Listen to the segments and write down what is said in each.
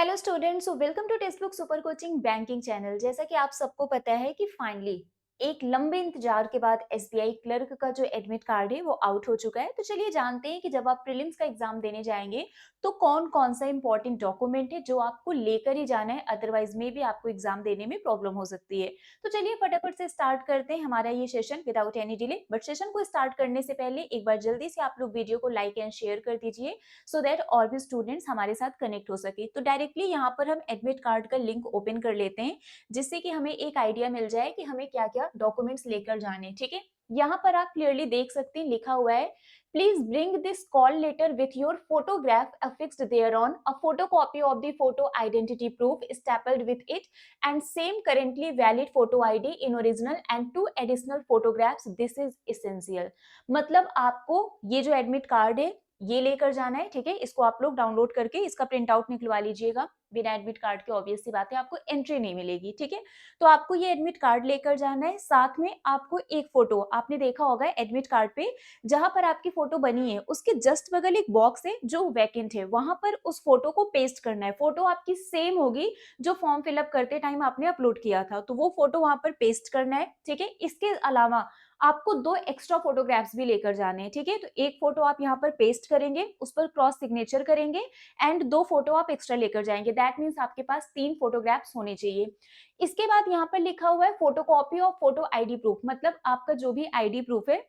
Hello students, welcome to textbook super coaching banking channel. जैसा कि आप सबको पता है कि फाइनली एक लंबे इंतजार के बाद एसबीआई क्लर्क का जो एडमिट कार्ड है वो आउट हो चुका है। तो चलिए जानते हैं कि जब आप प्रीलिम्स का एग्जाम देने जाएंगे तो कौन कौन सा इंपॉर्टेंट डॉक्यूमेंट है जो आपको लेकर ही जाना है, अदरवाइज में भी आपको एग्जाम देने में प्रॉब्लम हो सकती है। तो चलिए फटाफट से स्टार्ट करते हैं हमारा ये session without any delay. But session को स्टार्ट करने से पहले एक बार जल्दी से आप लोग वीडियो को लाइक एंड शेयर कर दीजिए सो दैट और भी स्टूडेंट्स हमारे साथ कनेक्ट हो सके। तो डायरेक्टली यहाँ पर हम एडमिट कार्ड का लिंक ओपन कर लेते हैं, जिससे कि हमें एक आइडिया मिल जाए कि हमें क्या क्या डॉक्यूमेंट्स लेकर जाने हैं। ठीक है, यहाँ पर आप क्लियरली देख सकते हैं लिखा हुआ है, please bring this call letter with your photograph affixed thereon, a photocopy of the photo identity proof stapled with it, and same currently valid photo ID in original and two additional photographs. This is essential। मतलब आपको ये जो admit card है ये लेकर जाना है। ठीक है, इसको आप लोग डाउनलोड करके इसका प्रिंट आउट निकलवा लीजिएगा। बिना एडमिट कार्ड के ऑब्वियस सी बात है आपको एंट्री नहीं मिलेगी। ठीक है, तो आपको ये एडमिट कार्ड लेकर जाना है। साथ में आपको एक फोटो, आपने देखा होगा एडमिट कार्ड पे जहां पर आपकी फोटो बनी है उसके जस्ट बगल एक बॉक्स है जो वैकेंट है, वहां पर उस फोटो को पेस्ट करना है। फोटो आपकी सेम होगी जो फॉर्म फिलअप करते टाइम आपने अपलोड किया था, तो वो फोटो वहां पर पेस्ट करना है। ठीक है, इसके अलावा आपको दो एक्स्ट्रा फोटोग्राफ्स भी लेकर जाने हैं। ठीक है, तो एक फोटो आप यहाँ पर पेस्ट करेंगे, उस पर क्रॉस सिग्नेचर करेंगे एंड दो फोटो आप एक्स्ट्रा लेकर जाएंगे। दैट मीन्स आपके पास 3 फोटोग्राफ्स होने चाहिए। इसके बाद यहाँ पर लिखा हुआ है photocopy of photo ID proof, मतलब आपका जो भी आईडी प्रूफ है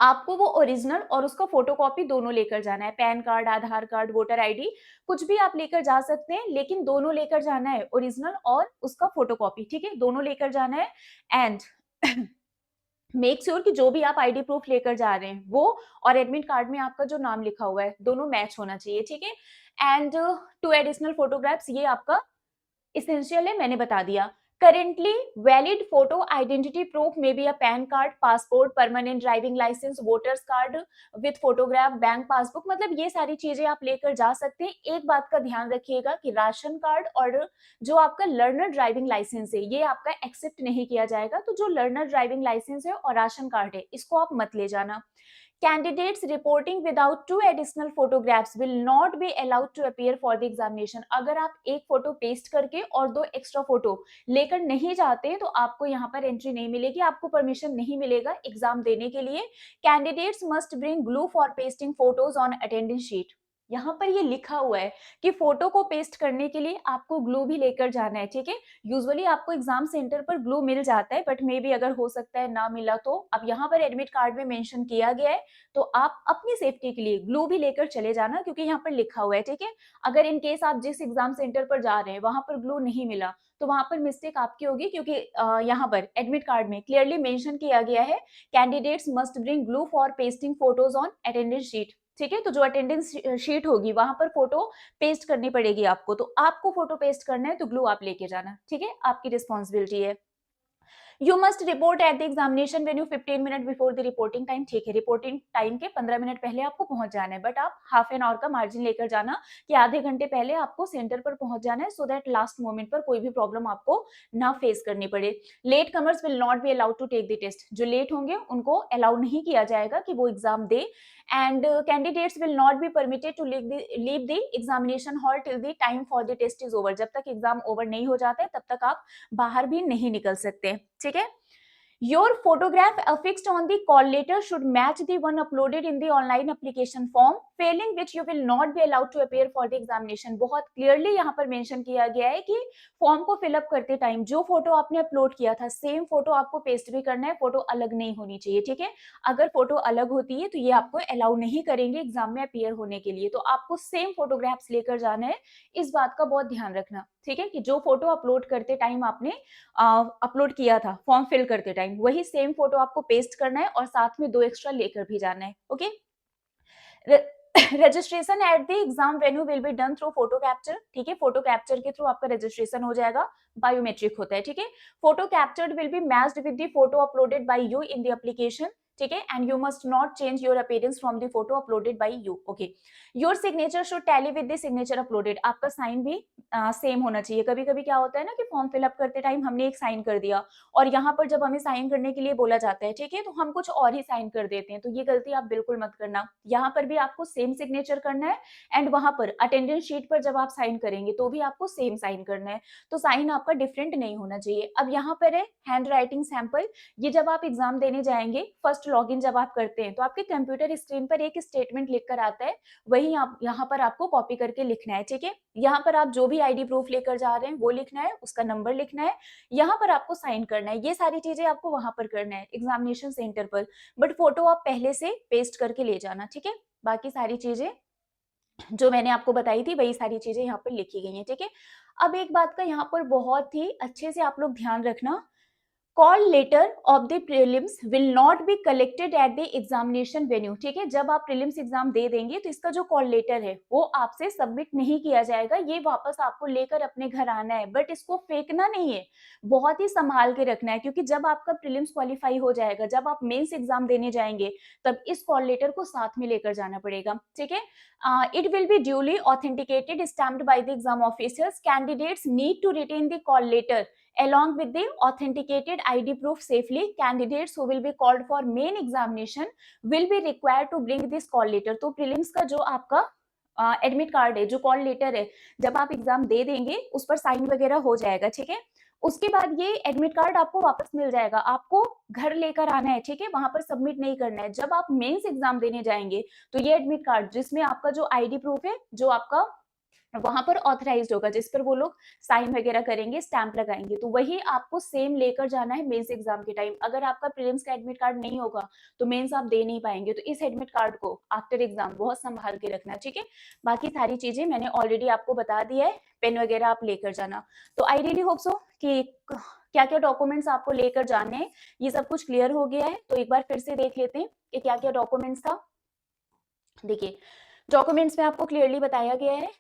आपको वो ओरिजिनल और उसका फोटोकॉपी दोनों लेकर जाना है। पैन कार्ड, आधार कार्ड, वोटर आईडी कुछ भी आप लेकर जा सकते हैं, लेकिन दोनों लेकर जाना है, ओरिजिनल और उसका फोटोकॉपी। ठीक है, दोनों लेकर जाना है। एंड मेक श्योर कि जो भी आप आईडी प्रूफ लेकर जा रहे हैं वो और एडमिट कार्ड में आपका जो नाम लिखा हुआ है दोनों मैच होना चाहिए। ठीक है, एंड टू एडिशनल फोटोग्राफ्स, ये आपका एसेंशियल है, मैंने बता दिया। Currently valid photo identity proof में be a PAN card, passport, permanent driving licence, voters card with photograph, bank passbook, मतलब ये सारी चीजें आप लेकर जा सकते हैं। एक बात का ध्यान रखिएगा कि राशन कार्ड और जो आपका लर्नर ड्राइविंग लाइसेंस है ये आपका एक्सेप्ट नहीं किया जाएगा। तो जो लर्नर ड्राइविंग लाइसेंस है और राशन कार्ड है इसको आप मत ले जाना। Candidates reporting without two additional photographs will not be allowed to appear for the examination। अगर आप एक फोटो पेस्ट करके और दो एक्स्ट्रा फोटो लेकर नहीं जाते तो आपको यहाँ पर एंट्री नहीं मिलेगी, आपको परमिशन नहीं मिलेगा एग्जाम देने के लिए। Candidates must bring glue for pasting photos on attendance sheet। यहाँ पर ये लिखा हुआ है कि फोटो को पेस्ट करने के लिए आपको ग्लू भी लेकर जाना है। ठीक है, यूजुअली आपको एग्जाम सेंटर पर ग्लू मिल जाता है, बट मे बी अगर हो सकता है ना मिला तो अब यहाँ पर एडमिट कार्ड में मेंशन किया गया है, तो आप अपनी सेफ्टी के लिए ग्लू भी लेकर चले जाना, क्योंकि यहाँ पर लिखा हुआ है। ठीक है, अगर इन केस आप जिस एग्जाम सेंटर पर जा रहे हैं वहां पर ग्लू नहीं मिला तो वहां पर मिस्टेक आपकी होगी, क्योंकि यहाँ पर एडमिट कार्ड में क्लियरली मेंशन किया गया है candidates must bring glue for pasting photos on attendance sheet. ठीक है, तो जो अटेंडेंस शीट होगी वहां पर फोटो पेस्ट करनी पड़ेगी आपको, तो आपको फोटो पेस्ट करना है तो ग्लू आप लेके जाना। ठीक है, आपकी रिस्पॉन्सिबिलिटी है। You must report eight the examination venue 15 minute before the reporting time. ठीक है, रिपोर्टिंग टाइम के 15 मिनट पहले आपको पहुंच जाना है, बट आप हाफ एन आवर का मार्जिन लेकर जाना कि आधे घंटे पहले आपको सेंटर पर पहुंच जाना है, सो दैट लास्ट मोमेंट पर कोई भी प्रॉब्लम आपको ना फेस करनी पड़े। Latecomers will not be allowed to take the test. जो लेट होंगे उनको अलाउ नहीं किया जाएगा कि वो एग्जाम दे। And candidates will not be permitted to leave the examination hall till the time for the test is over. जब तक एग्जाम ओवर नहीं हो जाता है तब तक आप बाहर भी नहीं निकल सकते। ठीक है, your photograph affixed on the call letter should match the one uploaded in the online application form, failing which you will not be allowed to appear for the examination। बहुत क्लियरली यहाँ पर मेंशन किया गया है कि form को fill up करते time जो फोटो आपने अपलोड किया था सेम फोटो आपको पेस्ट भी करना है, फोटो अलग नहीं होनी चाहिए। ठीक है, अगर फोटो अलग होती है तो ये आपको अलाउ नहीं करेंगे एग्जाम में अपीयर होने के लिए, तो आपको सेम फोटोग्राफ्स लेकर जाना है। इस बात का बहुत ध्यान रखना। ठीक है, कि जो फोटो अपलोड करते टाइम आपने अपलोड किया था फॉर्म फिल करते टाइम वही सेम फोटो आपको पेस्ट करना है और साथ में दो एक्स्ट्रा लेकर भी जाना है। Okay, registration at the exam venue will be done through photo capture. ठीक है, फोटो कैप्चर के थ्रू आपका रजिस्ट्रेशन हो जाएगा, बायोमेट्रिक होता है। ठीक है, photo captured will be matched with the photo uploaded by you in the application. ठीक है, and you must not change your appearance from the photo uploaded by you, okay. Your signature should tally with the signature uploaded, आपका sign भी same होना चाहिए। कभी कभी क्या होता है ना कि फॉर्म फिलअप करते टाइम हमने एक साइन कर दिया और यहाँ पर जब हमें साइन करने के लिए बोला जाता है, ठीक है, तो हम कुछ और ही साइन कर देते हैं, तो ये गलती आप बिल्कुल मत करना। यहाँ पर भी आपको सेम सिग्नेचर करना है एंड वहां पर अटेंडेंस शीट पर जब आप साइन करेंगे तो भी आपको सेम साइन करना है, तो साइन आपका डिफरेंट नहीं होना चाहिए। अब यहाँ पर है हैंड राइटिंग सैंपल, ये जब आप एग्जाम देने जाएंगे फर्स्ट लॉगिन जब आप करते हैं तो आपके कंप्यूटर स्क्रीन पर एक स्टेटमेंट लिख कर आता है, वही आप यहाँ पर आपको कॉपी करके लिखना है, ठीक है। यहाँ पर आप जो भी आईडी प्रूफ लेकर जा रहे हैं वो लिखना है, उसका नंबर लिखना है, यहाँ पर आपको साइन करना है, ये सारी चीजें आपको वहां पर करना है एग्जामिनेशन सेंटर पर, बट फोटो आप पहले से पेस्ट करके ले जाना, ठीक है। बाकी सारी चीजें जो मैंने आपको बताई थी वही सारी चीजें यहाँ पर लिखी गई हैं, ठीक है। अब एक बात का यहाँ पर बहुत ही अच्छे से आप लोग ध्यान रखना, call letter of the prelims will not be collected at the examination venue, ठीक है। जब आप प्रीलिम्स एग्जाम दे देंगे तो इसका जो कॉल लेटर है वो आपसे सबमिट नहीं किया जाएगा, ये वापस आपको लेकर अपने घर आना है, बट इसको फेंकना नहीं है, बहुत ही संभाल के रखना है, क्योंकि जब आपका प्रीलिम्स क्वालिफाई हो जाएगा, जब आप मेंस एग्जाम देने जाएंगे तब इस कॉल लेटर को साथ में लेकर जाना पड़ेगा, ठीक है। It will be duly authenticated stamped by the exam officers, candidates need to retain the call letter along with the authenticated ID proof safely. Candidates who will be called for main examination will be required to bring this call letter. तो prelims का जो आपका admit card है, जो call letter है, जब आप exam दे देंगे उस पर साइन वगैरह हो जाएगा, ठीक है। उसके बाद ये एडमिट कार्ड आपको वापस मिल जाएगा, आपको घर लेकर आना है, ठीक है, वहां पर सबमिट नहीं करना है। जब आप मेंस एग्जाम देने जाएंगे तो ये एडमिट कार्ड जिसमें आपका जो आईडी प्रूफ है, जो आपका वहां पर ऑथराइज्ड होगा, जिस पर वो लोग साइन वगैरह करेंगे, स्टैंप लगाएंगे, तो वही आपको सेम लेकर जाना है मेंस एग्जाम के टाइम। अगर आपका प्रीलिम्स का एडमिट कार्ड नहीं होगा तो मेंस आप दे नहीं पाएंगे, तो इस एडमिट कार्ड को आफ्टर एग्जाम बहुत संभाल के रखना, ठीक है। बाकी सारी चीजें मैंने ऑलरेडी आपको बता दिया है, पेन वगैरह आप लेकर जाना। तो आई रियली होप सो कि क्या क्या डॉक्यूमेंट्स आपको लेकर जाने हैं ये सब कुछ क्लियर हो गया है। तो एक बार फिर से देख लेते हैं कि क्या क्या डॉक्यूमेंट्स था। देखिए, डॉक्यूमेंट्स में आपको क्लियरली बताया गया है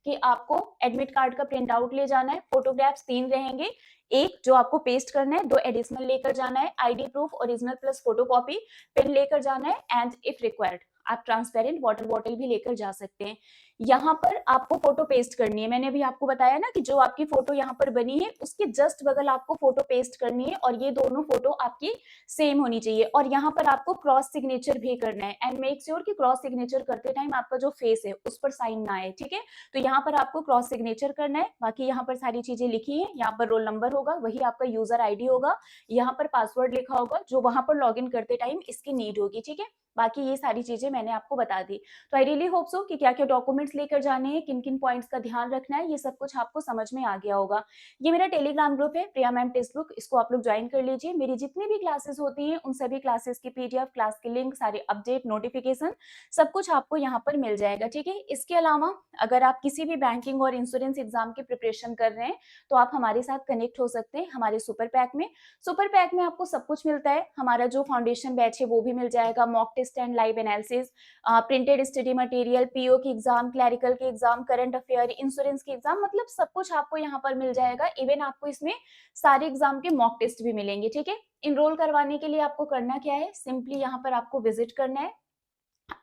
कि आपको एडमिट कार्ड का प्रिंट आउट ले जाना है, फोटोग्राफ्स 3 रहेंगे, एक जो आपको पेस्ट करना है, 2 एडिशनल लेकर जाना है, ID proof original plus photocopy, pen लेकर जाना है एंड इफ रिक्वायर्ड आप ट्रांसपेरेंट वाटर बॉटल भी लेकर जा सकते हैं। यहाँ पर आपको फोटो पेस्ट करनी है, मैंने अभी आपको बताया ना कि जो आपकी फोटो यहाँ पर बनी है उसके जस्ट बगल आपको फोटो पेस्ट करनी है और ये दोनों फोटो आपकी सेम होनी चाहिए, और यहाँ पर आपको क्रॉस सिग्नेचर भी करना है एंड मेक श्योर कि क्रॉस सिग्नेचर करते टाइम आपका जो फेस है उस पर साइन ना आए, ठीक है। तो यहाँ पर आपको क्रॉस सिग्नेचर करना है। बाकी यहाँ पर सारी चीजें लिखी है, यहाँ पर रोल नंबर होगा, वही आपका यूजर आईडी होगा, यहाँ पर पासवर्ड लिखा होगा जो वहां पर लॉग इन करते टाइम इसकी नीड होगी, ठीक है। बाकी ये सारी चीजें मैंने आपको बता दी। तो आई रियली होप सो कि क्या क्या डॉक्यूमेंट्स लेकर जाने हैं, किन किन पॉइंट्स का ध्यान रखना है, ये सब कुछ आपको समझ में आ गया होगा। ये मेरा टेलीग्राम ग्रुप है प्रिया मैम टेक्स्ट बुक, इसको आप लोग ज्वाइन कर लीजिए। मेरी जितनी भी क्लासेस होती हैं उन सभी क्लासेस की पीडीएफ, क्लास के लिंक, सारे अपडेट, नोटिफिकेशन सब कुछ आपको यहाँ पर मिल जाएगा, ठीक है। इसके अलावा अगर आप किसी भी बैंकिंग और इंश्योरेंस एग्जाम की प्रिपरेशन कर रहे हैं तो आप हमारे साथ कनेक्ट हो सकते हैं हमारे सुपर पैक में। सुपर पैक में आपको सब कुछ मिलता है, हमारा जो फाउंडेशन बैच है वो भी मिल जाएगा, mock test and live analysis, printed study material, PO की एग्जाम, क्लैरिकल की एग्जाम, करंट अफेयर, इंश्योरेंस की एग्जाम, मतलब सब कुछ आपको यहाँ पर मिल जाएगा। इवन आपको इसमें सारे एग्जाम के मॉक टेस्ट भी मिलेंगे, ठीक है। इनरोल करवाने के लिए आपको करना क्या है, सिंपली यहाँ पर आपको विजिट करना है।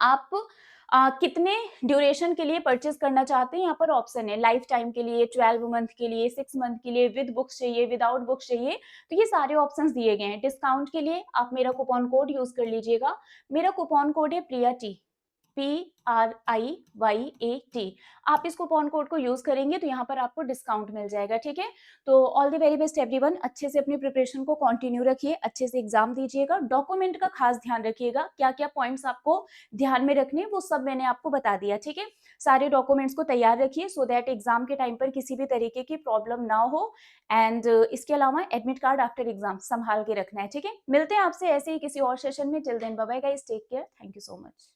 आप कितने ड्यूरेशन के लिए परचेज करना चाहते हैं, यहाँ पर ऑप्शन है, लाइफ टाइम के लिए, 12 मंथ के लिए, 6 मंथ के लिए, विद बुक्स चाहिए, विदाउट बुक्स चाहिए, तो ये सारे ऑप्शंस दिए गए हैं। डिस्काउंट के लिए आप मेरा कूपन कोड यूज कर लीजिएगा, मेरा कूपन कोड है प्रिया टी, PRIYAT। आप इस कूपन कोड को यूज करेंगे तो यहाँ पर आपको डिस्काउंट मिल जाएगा, ठीक है। तो all the very best everyone, अच्छे से अपनी प्रिपरेशन को कंटिन्यू रखिए, अच्छे से एग्जाम दीजिएगा, डॉक्यूमेंट का खास ध्यान रखिएगा, क्या क्या पॉइंट्स आपको ध्यान में रखने वो सब मैंने आपको बता दिया, ठीक है। सारे डॉक्यूमेंट्स को तैयार रखिए सो दैट एग्जाम के टाइम पर किसी भी तरीके की प्रॉब्लम ना हो। एंड इसके अलावा एडमिट कार्ड आफ्टर एग्जाम संभाल के रखना है, ठीक है। मिलते हैं आपसे ऐसे ही किसी और सेशन में, till then bye bye guys, take care, thank you so much.